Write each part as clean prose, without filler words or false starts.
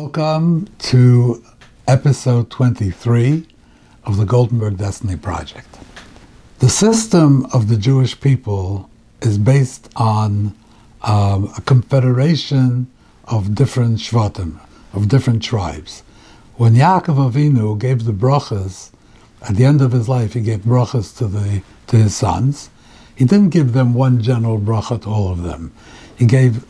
Welcome to episode 23 of the Goldenberg Destiny Project. The system of the Jewish people is based on a confederation of different shvatim, of different tribes. When Yaakov Avinu gave the brachas, at the end of his life, he gave brachas to his sons. He didn't give them one general bracha to all of them. He gave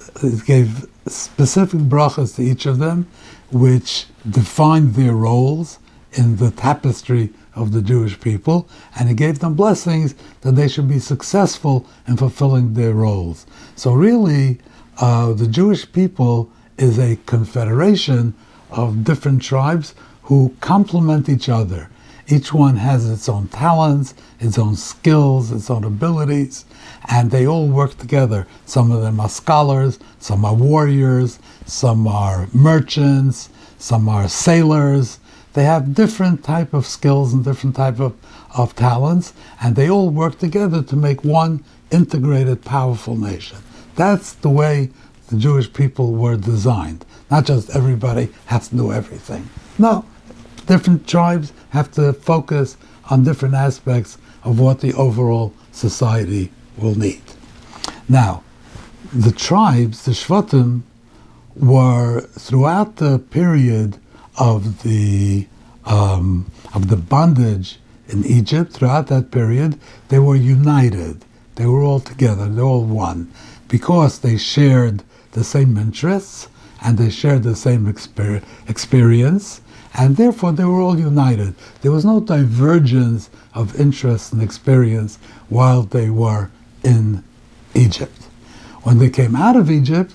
specific brachas to each of them, which defined their roles in the tapestry of the Jewish people, and he gave them blessings that they should be successful in fulfilling their roles. So really, the Jewish people is a confederation of different tribes who complement each other. Each one has its own talents, its own skills, its own abilities, and they all work together. Some of them are scholars, some are warriors, some are merchants, some are sailors. They have different type of skills and different type of talents, and they all work together to make one integrated, powerful nation. That's the way the Jewish people were designed. Not just everybody has to do everything. No. Different tribes have to focus on different aspects of what the overall society will need. Now, the tribes, the shvatim, were throughout the period of the bondage in Egypt. Throughout that period, they were united. They were all together. They were all one, because they shared the same interests and they shared the same experience. And therefore, they were all united. There was no divergence of interest and experience while they were in Egypt. When they came out of Egypt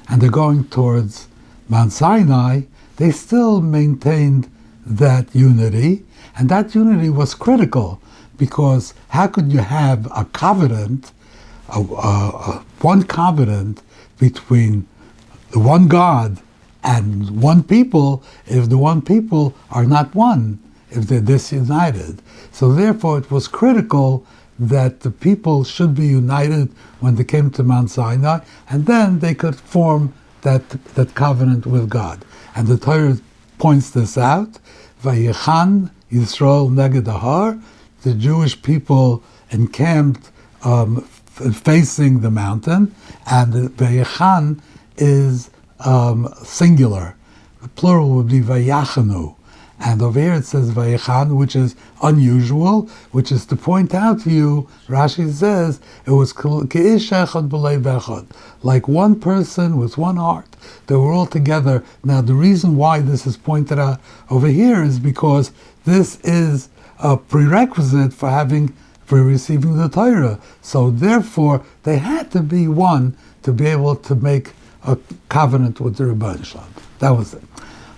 and they're going towards Mount Sinai, they still maintained that unity, and that unity was critical, because how could you have a covenant, one covenant between the one God and one people, if the one people are not one, if they're disunited. So therefore it was critical that the people should be united when they came to Mount Sinai, and then they could form that covenant with God. And the Torah points this out. Vayichan Yisrael neged Ahar, the Jewish people encamped facing the mountain, and the Vayichan is singular. The plural would be vayachanu. And over here it says vayachan, which is unusual, which is to point out to you, Rashi says, it was keish echad b'leiv echad, like one person with one heart. They were all together. Now the reason why this is pointed out over here is because this is a prerequisite for receiving the Torah. So therefore, they had to be one to be able to make a covenant with the Rebbeinu Shalom. That was it.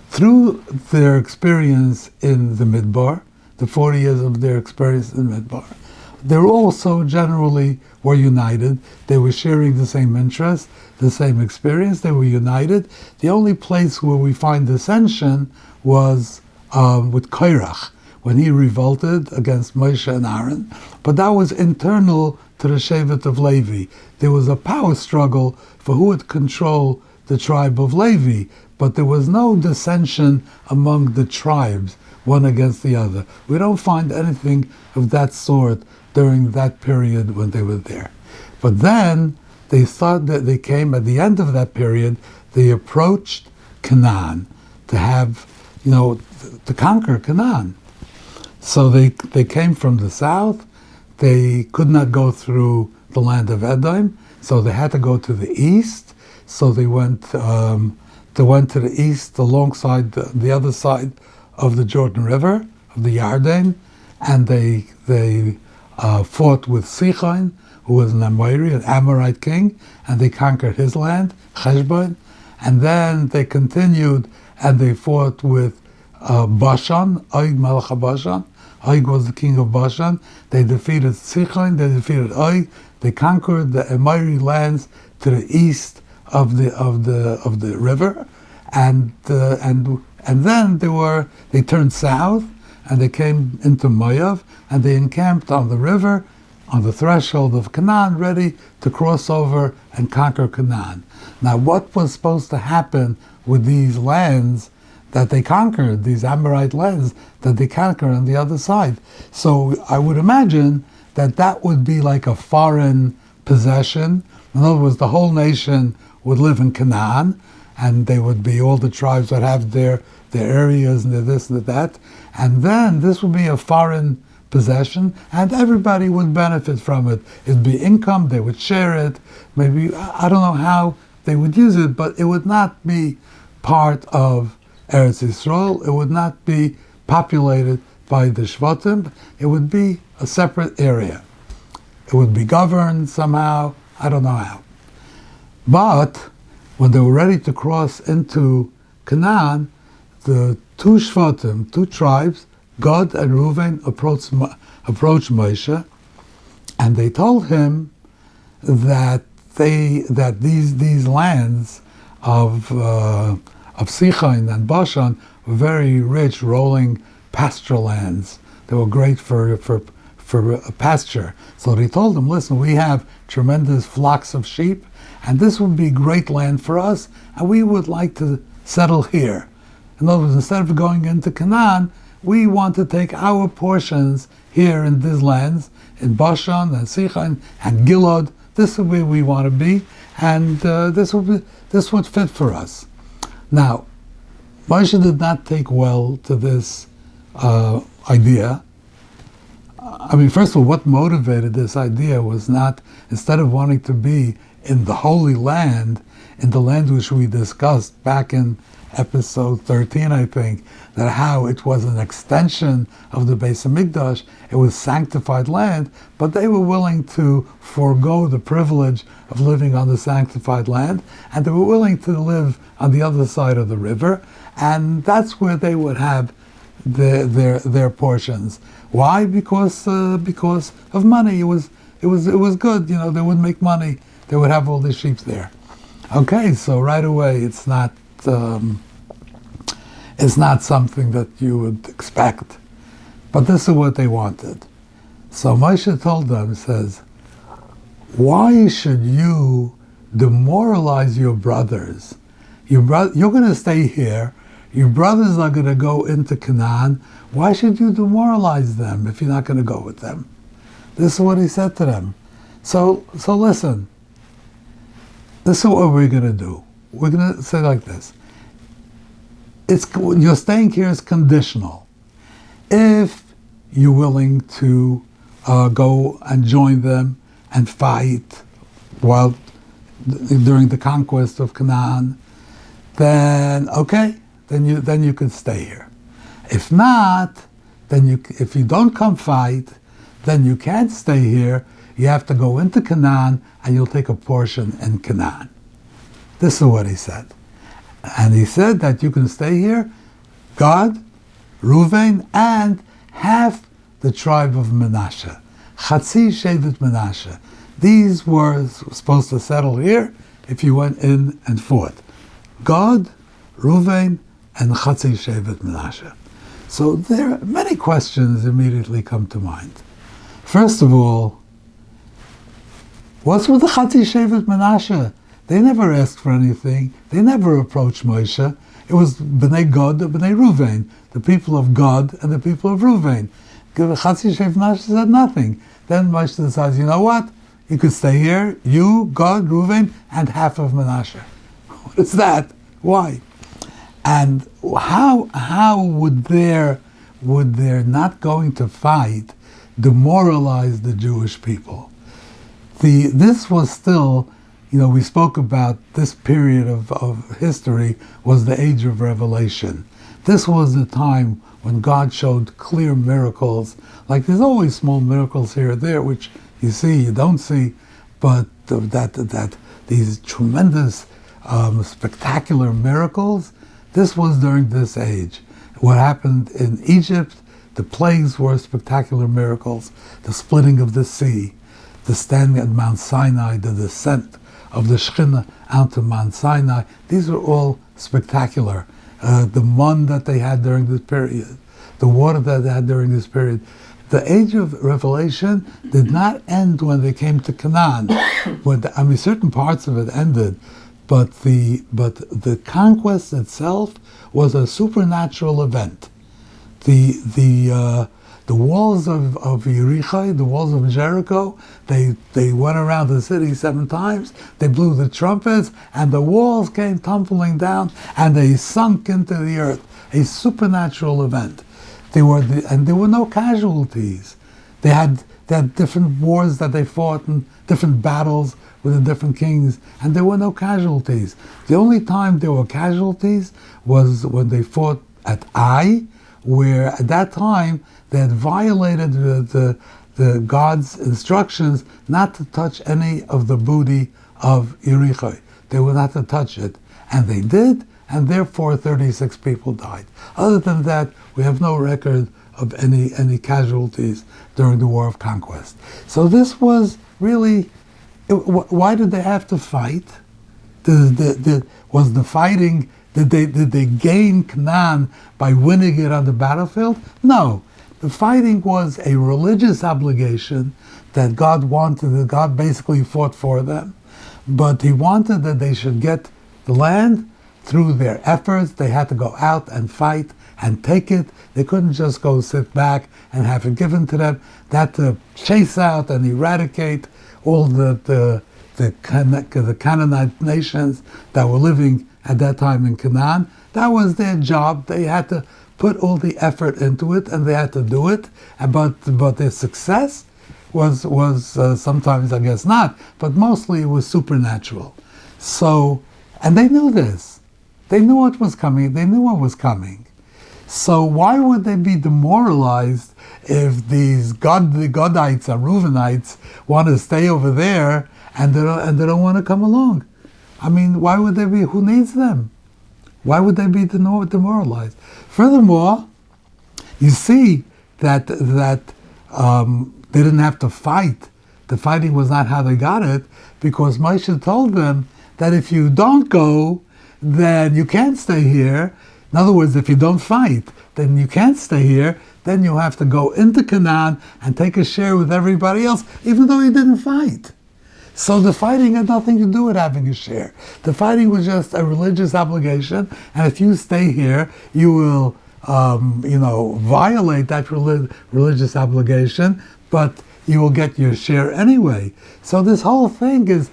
Through their experience in the Midbar, the 40 years of their experience in the Midbar, they also generally were united. They were sharing the same interests, the same experience. They were united. The only place where we find dissension was with Korach, when he revolted against Moshe and Aaron. But that was internal to the Shevet of Levi. There was a power struggle for who would control the tribe of Levi, but there was no dissension among the tribes, one against the other. We don't find anything of that sort during that period when they were there. But then they thought that they came at the end of that period, they approached Canaan to have, to conquer Canaan. So they came from the south. They could not go through the land of Edom, so they had to go to the east. So they went to the east alongside the other side of the Jordan River, of the Yarden, and they fought with Sichon, who was an Amorite king, and they conquered his land, Heshbon. And then they continued and they fought with Bashan, Og Melech Bashan. Og was the king of Bashan. They defeated Sichon, they defeated Og. They conquered the Amorite lands to the east of the river, and then they turned south and they came into Moab and they encamped on the river on the threshold of Canaan, ready to cross over and conquer Canaan. Now, what was supposed to happen with these lands that they conquered, these Amorite lands that they conquered on the other side? So I would imagine that that would be like a foreign possession. In other words, the whole nation would live in Canaan, and they would be, all the tribes would have their areas and their this and that, and then this would be a foreign possession, and everybody would benefit from it. It'd be income, they would share it, maybe, I don't know how they would use it, but it would not be part of Eretz Yisrael, it would not be populated by the Shvatim, it would be a separate area. It would be governed somehow, I don't know how. But when they were ready to cross into Canaan, the two Shvatim, two tribes, Gad and Reuven, approached Moshe, and they told him that these lands of Sichon and Bashan were very rich, rolling pasture lands. They were great for pasture. So they told them, listen, we have tremendous flocks of sheep, and this would be great land for us, and we would like to settle here. In other words, instead of going into Canaan, we want to take our portions here in these lands, in Bashan and Sichon and Gilead. This is where we want to be, and this would fit for us. Now, Moshe did not take well to this idea. I mean, first of all, what motivated this idea was not, instead of wanting to be in the Holy Land, in the land which we discussed back in episode 13, I think, that how it was an extension of the Beis HaMikdash, it was sanctified land, but they were willing to forego the privilege of living on the sanctified land, and they were willing to live on the other side of the river, and that's where they would have their portions. Why? Because of money. It was good. You know, they would make money. They would have all the sheep there. Okay, so right away, it's not something that you would expect, but this is what they wanted. So Moshe told them, says, why should you demoralize your brothers? You're going to stay here. Your brothers are going to go into Canaan. Why should you demoralize them if you're not going to go with them? This is what he said to them. So listen. This is what we're going to do. We're going to say like this. Your staying here is conditional. If you're willing to go and join them and fight during the conquest of Canaan, then okay, then you can stay here. If not, if you don't come fight, then you can't stay here. You have to go into Canaan, and you'll take a portion in Canaan. This is what he said. And he said that you can stay here, Gad, Reuven, and half the tribe of Menashe. Chatzi Shevet Menashe. These were supposed to settle here if you went in and fought. Gad, Reuven, and Chatzi Shevet Menashe. So there are many questions immediately come to mind. First of all, what's with the Chatzi Shevet Menashe? They never asked for anything. They never approached Moshe. It was Bnei Gad and Bnei Reuven, the people of Gad and the people of Reuven. Chatzi Shevet Menashe said nothing. Then Moshe decides, you know what? You could stay here, you, Gad, Reuven, and half of Menashe. What is that? Why? And how would their not going to fight demoralize the Jewish people? This was still, we spoke about this period of history was the age of revelation. This was the time when God showed clear miracles. Like there's always small miracles here or there, which you see, you don't see, but that these tremendous, spectacular miracles, this was during this age. What happened in Egypt, the plagues were spectacular miracles. The splitting of the sea, the standing at Mount Sinai, the descent of the Shekhinah onto Mount Sinai, these were all spectacular. The mun that they had during this period, the water that they had during this period, the age of revelation did not end when they came to Canaan. Certain parts of it ended, but the conquest itself was a supernatural event. The walls of Yericho, the walls of Jericho, they went around the city 7 times. They blew the trumpets, and the walls came tumbling down, and they sunk into the earth. A supernatural event. There were no casualties. They had different wars that they fought and different battles with the different kings, and there were no casualties. The only time there were casualties was when they fought at Ai, where at that time they had violated the God's instructions not to touch any of the booty of Yericho. They were not to touch it, and they did, and therefore 36 people died. Other than that, we have no record of any casualties during the War of Conquest. So this was really, why did they have to fight? Was the fighting, did they gain Canaan by winning it on the battlefield? No. The fighting was a religious obligation that God wanted, that God basically fought for them. But he wanted that they should get the land through their efforts. They had to go out and fight and take it. They couldn't just go sit back and have it given to them. They had to chase out and eradicate all the Canaanite nations that were living at that time in Canaan. That was their job. They had to put all the effort into it, and they had to do it. But their success was sometimes, I guess, not, but mostly it was supernatural. So, and they knew this. They knew what was coming. They knew what was coming. So why would they be demoralized if the Gadites or Reuvenites want to stay over there and they don't want to come along? I mean, why would they be? Who needs them? Why would they be demoralized? Furthermore, you see that they didn't have to fight. The fighting was not how they got it, because Moshe told them that if you don't go, then you can't stay here. In other words, if you don't fight, then you can't stay here. Then you have to go into Canaan and take a share with everybody else, even though you didn't fight. So the fighting had nothing to do with having a share. The fighting was just a religious obligation, and if you stay here, you will, violate that religious obligation, but you will get your share anyway. So this whole thing is,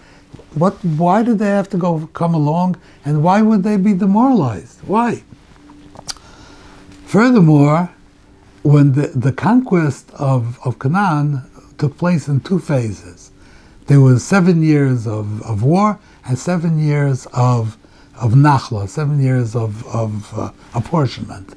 why did they have to come along, and why would they be demoralized? Why? Furthermore, when the conquest of Canaan took place in 2 phases. There was 7 years of war and 7 years of nachla, 7 years of apportionment,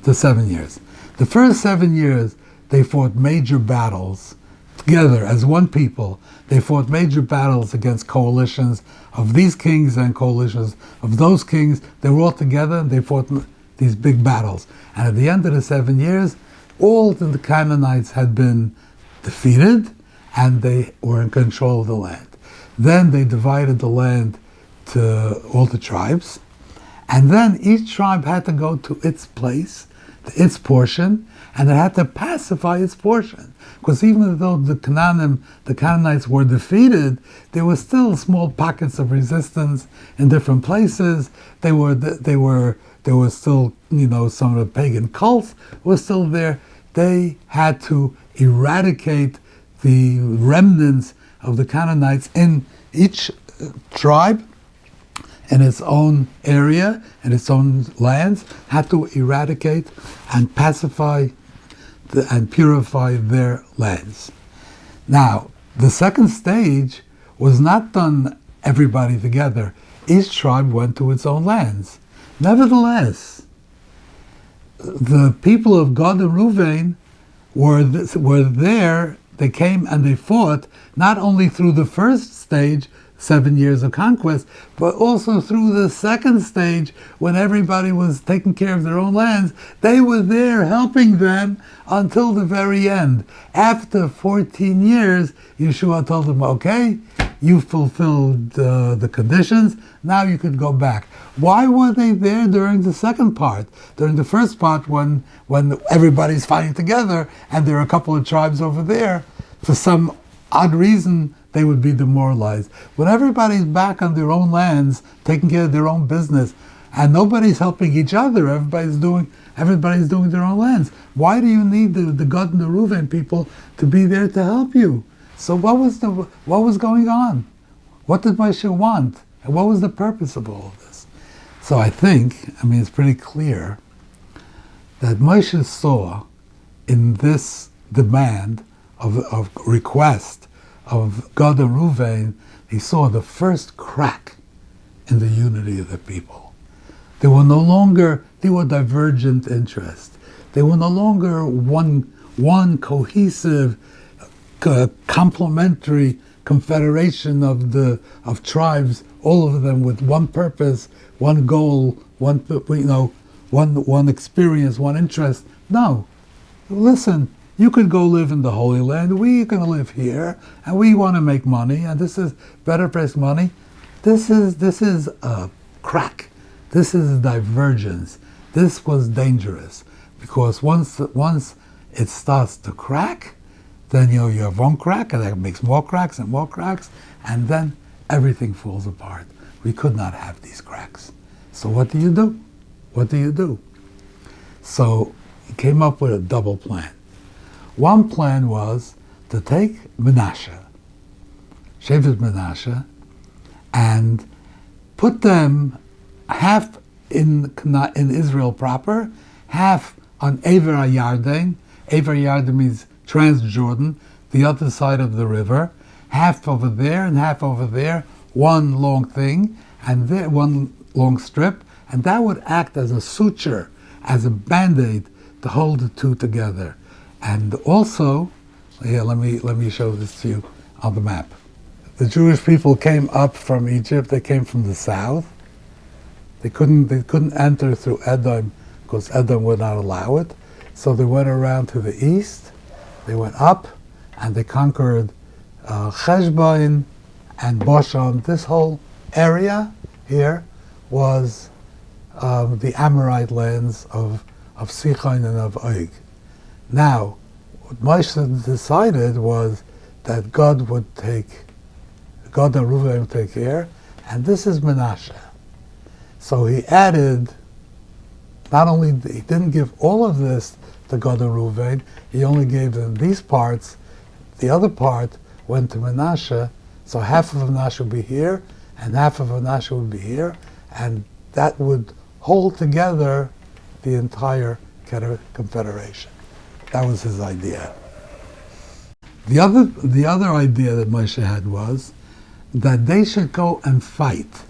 the 7 years. The first 7 years, they fought major battles together as one people. They fought major battles against coalitions of these kings and coalitions of those kings. They were all together and they fought these big battles. And at the end of the 7 years, all the Canaanites had been defeated and they were in control of the land. Then they divided the land to all the tribes, and then each tribe had to go to its place, to its portion, and it had to pacify its portion. Because even though the Canaanites were defeated, there were still small pockets of resistance in different places. They were still, some of the pagan cults were still there. They had to eradicate the remnants of the Canaanites in each tribe, in its own area, in its own lands, had to eradicate and pacify and purify their lands. Now, the second stage was not done everybody together. Each tribe went to its own lands. Nevertheless, the people of Gad and Reuven were there. They came and they fought not only through the first stage, 7 years of conquest, but also through the second stage when everybody was taking care of their own lands. They were there helping them until the very end. After 14 years, Yeshua told them, okay, you fulfilled the conditions, now you could go back. Why were they there during the second part? During the first part, when everybody's fighting together and there are a couple of tribes over there, for some odd reason, they would be demoralized. When everybody's back on their own lands, taking care of their own business, and nobody's helping each other, everybody's doing their own lands. Why do you need the Gad and the Reuven people to be there to help you? So what was going on? What did Moshe want? And what was the purpose of all of this? So it's pretty clear that Moshe saw in this demand of request of Gad and Reuven, he saw the first crack in the unity of the people. They were no longer, they were divergent interests. They were no longer one cohesive, complementary confederation of tribes, all of them with one purpose, one goal, one experience, one interest. No, listen. You could go live in the Holy Land. We're going to live here, and we want to make money, and this is better priced money. This is a crack. This is a divergence. This was dangerous because once it starts to crack, then you have one crack, and that makes more cracks, and then everything falls apart. We could not have these cracks. So what do you do? What do you do? So he came up with a double plan. One plan was to take Menashe, Shevet Menashe, and put them half in Israel proper, half on Ever HaYarden. Ever HaYarden means Transjordan, the other side of the river, half over there and half over there, one long thing, and there one long strip, and that would act as a suture, as a band-aid to hold the two together. And also, let me show this to you on the map. The Jewish people came up from Egypt. They came from the south. They couldn't enter through Edom because Edom would not allow it. So they went around to the east. They went up, and they conquered Heshbon and Bashan. This whole area here was the Amorite lands of Sichon and of Og. Now, what Moshe decided was that God and Reuven would take care, and this is Menashe. So he added, he didn't give all of this to Gad and Reuven, he only gave them these parts. The other part went to Menashe, so half of Menashe would be here, and half of Menashe would be here, and that would hold together the entire confederation. That was his idea. The other idea that Moshe had was that they should go and fight.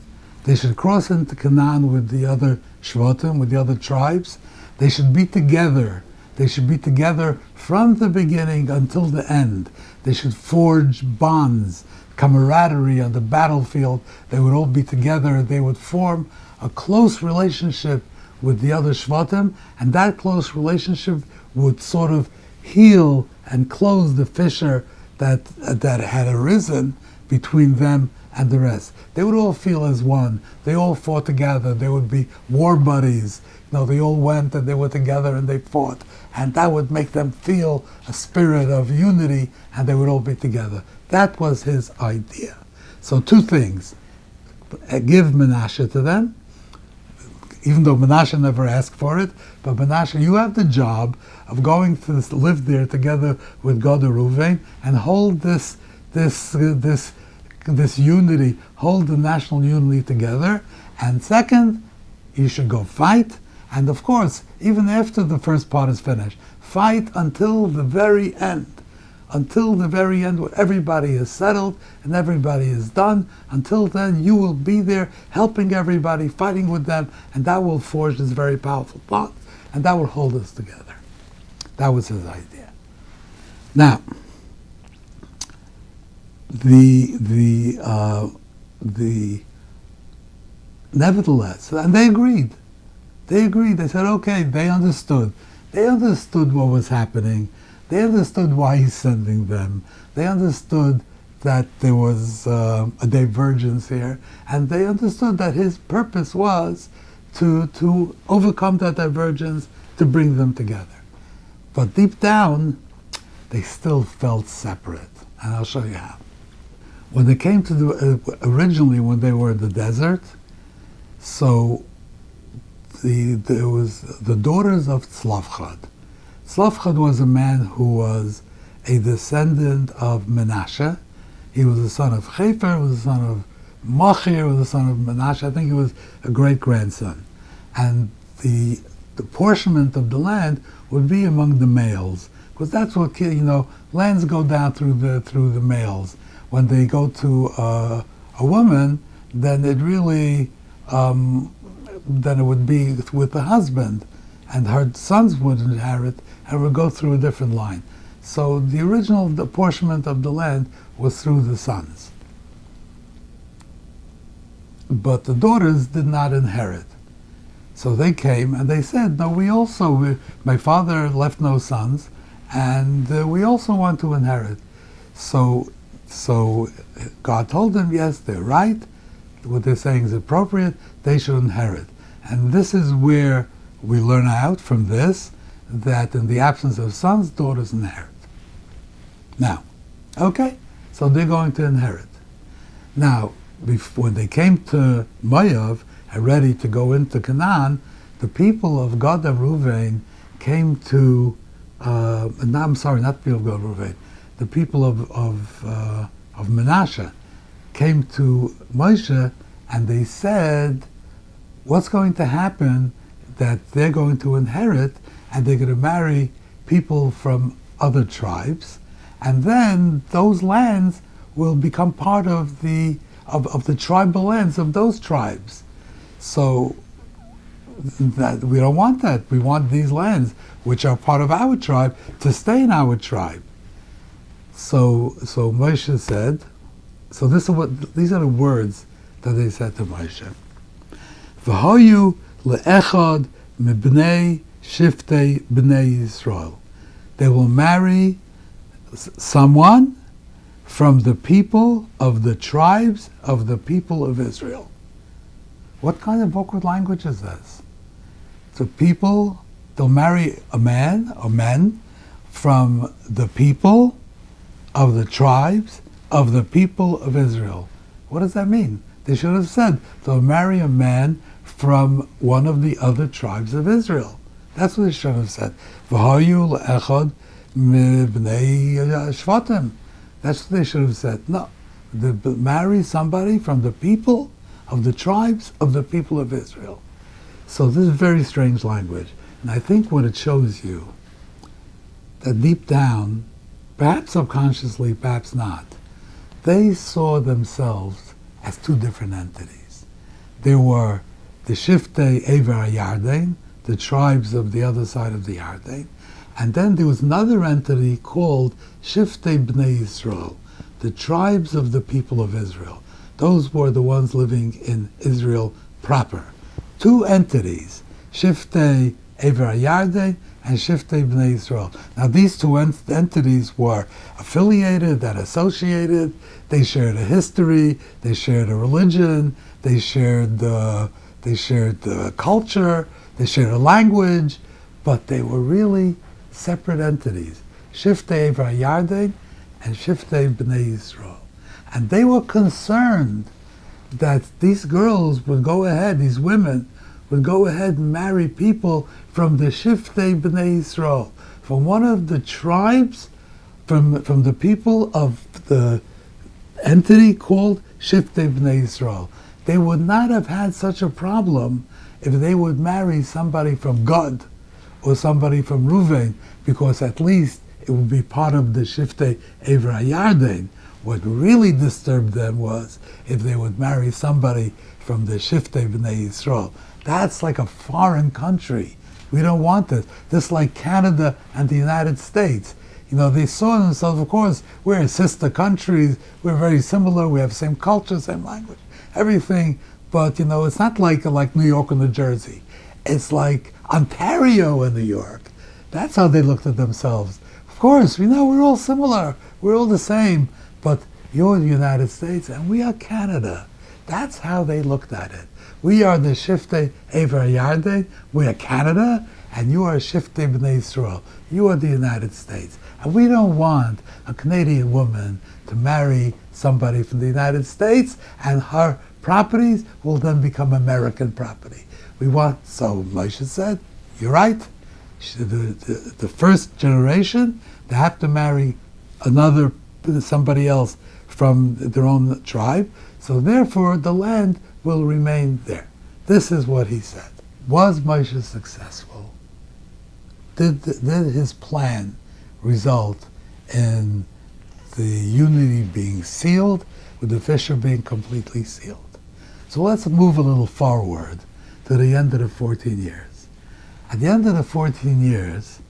They should cross into Canaan with the other Shvatim, with the other tribes. They should be together. They should be together from the beginning until the end. They should forge bonds, camaraderie on the battlefield. They would all be together. They would form a close relationship with the other Shvatim, and that close relationship would sort of heal and close the fissure that had arisen between them and the rest. They would all feel as one. They all fought together. They would be war buddies. They all went and they were together and they fought. And that would make them feel a spirit of unity, and they would all be together. That was his idea. So two things. Give Menashe to them, even though Menashe never asked for it, but Menashe, you have the job of going to live there together with Gad and Reuven and hold this unity, hold the national unity together. And second, you should go fight. And of course, even after the first part is finished, fight until the very end. Until the very end, when everybody is settled and everybody is done. Until then, you will be there helping everybody, fighting with them, and that will forge this very powerful bond, and that will hold us together. That was his idea. Now, nevertheless, and they agreed. They said, okay, they understood. They understood what was happening. They understood why he's sending them. They understood that there was a divergence here, and they understood that his purpose was to overcome that divergence, to bring them together. But deep down, they still felt separate, and I'll show you how. When they came to originally when they were in the desert, so there was the daughters of Tzlafchad. Tzlafchad was a man who was a descendant of Menashe. He was the son of Chefer, was the son of Machir, was the son of Menashe. I think he was a great-grandson. And the apportionment of the land would be among the males, because that's what, lands go down through the males. When they go to a woman, then it really, then it would be with the husband, and her sons would inherit, and would go through a different line. So the original apportionment of the land was through the sons. But the daughters did not inherit. So they came and they said, no, my father left no sons, and we also want to inherit. So God told them, yes, they're right. What they're saying is appropriate. They should inherit. And this is where we learn out from this that in the absence of sons, daughters inherit. Now, okay, so they're going to inherit. Now, when they came to Moab and ready to go into Canaan, the people of Gad and Reuven came to, not the people of Gad and Reuven, the people of Menashe came to Moshe and they said, what's going to happen that they're going to inherit and they're going to marry people from other tribes, and then those lands will become part of the tribal lands of those tribes. So that we don't want that. We want these lands, which are part of our tribe, to stay in our tribe. So Moshe said, so these are the words that they said to Moshe. V'hoyu le'echad mibnei shiftei bnei Yisrael. They will marry someone from the people of the tribes of the people of Israel. What kind of awkward language is this? So they'll marry a man or men from the people of the tribes of the people of Israel. What does that mean? They should have said they'll marry a man from one of the other tribes of Israel. That's what they should have said. V'hayu le'echad mibnei shvatim. That's what they should have said. No, marry somebody from the people of the tribes of the people of Israel. So this is very strange language. And I think what it shows you, that deep down, perhaps subconsciously, perhaps not, they saw themselves as two different entities. There were the Shiftei Ever Yarden, the tribes of the other side of the Yarden, and then there was another entity called Shiftei Bnei Yisrael, the tribes of the people of Israel. Those were the ones living in Israel proper. Two entities, Shiftei Ever Yarden and Shiftei Bnei Yisrael. Now these two entities were affiliated and associated. They shared a history, they shared a religion, they shared the culture, they shared a language, but they were really separate entities. Shiftei Ever Yarden and Shiftei Bnei Yisrael. And they were concerned that these girls would go ahead, these women would go ahead and marry people from the Shiftei Bnei Yisrael, from one of the tribes, from the people of the entity called Shiftei Bnei Yisrael. They would not have had such a problem if they would marry somebody from Gad or somebody from Reuven, because at least it would be part of the Shiftei Ever Yarden. What really disturbed them was if they would marry somebody from the Shiftei Bnei Yisrael. That's like a foreign country. We don't want this. Just like Canada and the United States. They saw themselves, of course, we're sister countries, we're very similar, we have same culture, same language, everything, but it's not like New York or New Jersey. It's like Ontario and New York. That's how they looked at themselves. Of course, we're all similar, we're all the same, but You're the United States and we are Canada. That's how they looked at it. We are the Shiftei Ever Yarden, we are Canada, and you are Shiftei B'nai Israel. You are the United States. And we don't want a Canadian woman to marry somebody from the United States, and her properties will then become American property. We want, so Moshe said, you're right. The first generation, they have to marry somebody else from their own tribe, so therefore the land will remain there. This is what he said. Was Moshe successful? Did his plan result in the unity being sealed, with the fissure being completely sealed? So let's move a little forward to the end of the 14 years. At the end of the 14 years,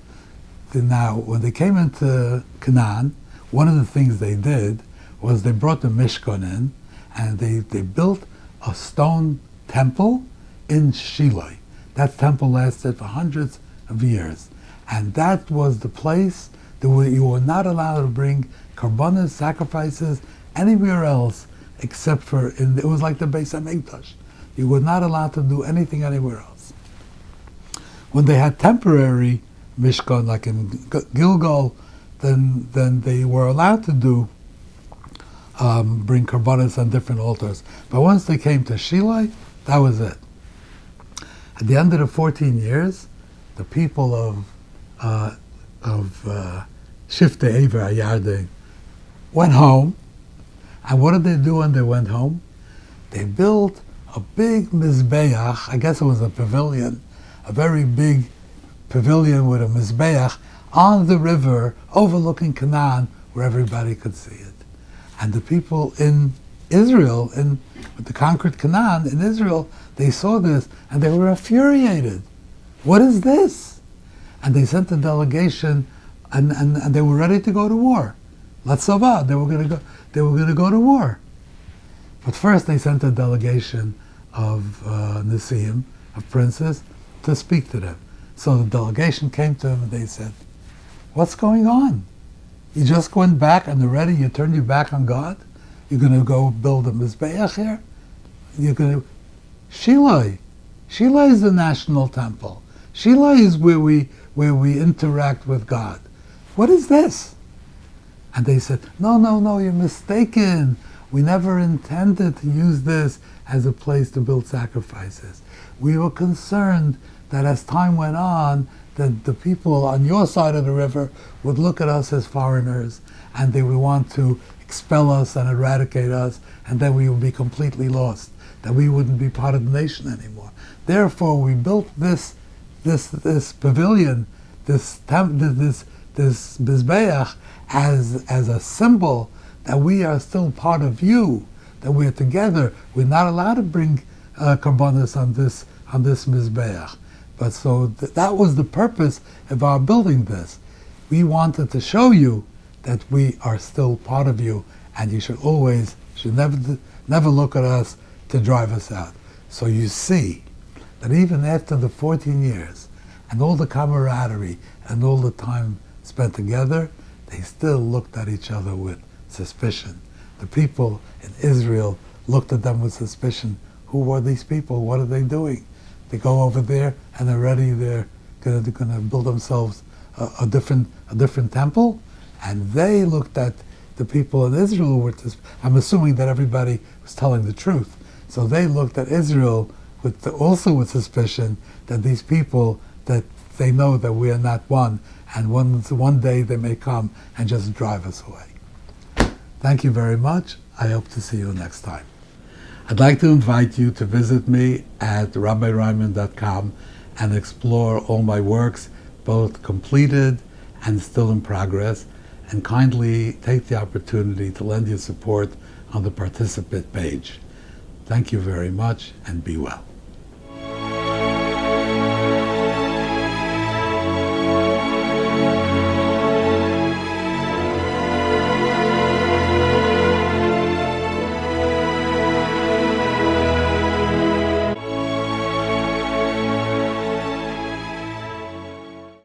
now when they came into Canaan, one of the things they did was they brought the Mishkan in, and they built a stone temple in Shiloh. That temple lasted for hundreds of years. And that was the place that you were not allowed to bring karbanos, sacrifices, anywhere else except for, it was like the Beis HaMikdash. You were not allowed to do anything anywhere else. When they had temporary Mishkan, like in Gilgal, then they were allowed to bring karbanos on different altars. But once they came to Shiloh, that was it. At the end of the 14 years, the people of Shiftei Ever Yarden went home. And what did they do when they went home? They built a big mizbeach. I guess it was a pavilion, a very big pavilion with a mizbeach on the river overlooking Canaan, where everybody could see it. And the people in Israel, with the conquered Canaan in Israel, they saw this and they were infuriated. What is this? And they sent a delegation, and they were ready to go to war. Latzava, they were going to go to war. But first they sent a delegation of Nesiim, of princes, to speak to them. So the delegation came to them and they said, what's going on? You just went back and already you turned your back on God? You're going to go build a Mizbeach here? You're going to... Shiloh. Shiloh is the national temple. Shiloh is where we interact with God. What is this? And they said, no, you're mistaken. We never intended to use this as a place to build sacrifices. We were concerned that as time went on, that the people on your side of the river would look at us as foreigners, and they would want to expel us and eradicate us, and then we would be completely lost, that we wouldn't be part of the nation anymore. Therefore, we built this pavilion, this Mizbeach, as a symbol that we are still part of you, that we are together. We're not allowed to bring karbanos on this Mizbeach. But so that was the purpose of our building this. We wanted to show you that we are still part of you, and you should never look at us to drive us out. So you see that even after the 14 years and all the camaraderie and all the time spent together, they still looked at each other with suspicion. The people in Israel looked at them with suspicion. Who are these people? What are they doing? They go over there and already they're going to build themselves a different temple, and they looked at the people in Israel with this. I'm assuming that everybody was telling the truth, so they looked at Israel also with suspicion that these people, that they know that we are not one, and one day they may come and just drive us away. Thank you very much. I hope to see you next time. I'd like to invite you to visit me at RabbiReinman.com and explore all my works, both completed and still in progress, and kindly take the opportunity to lend your support on the participant page. Thank you very much, and be well.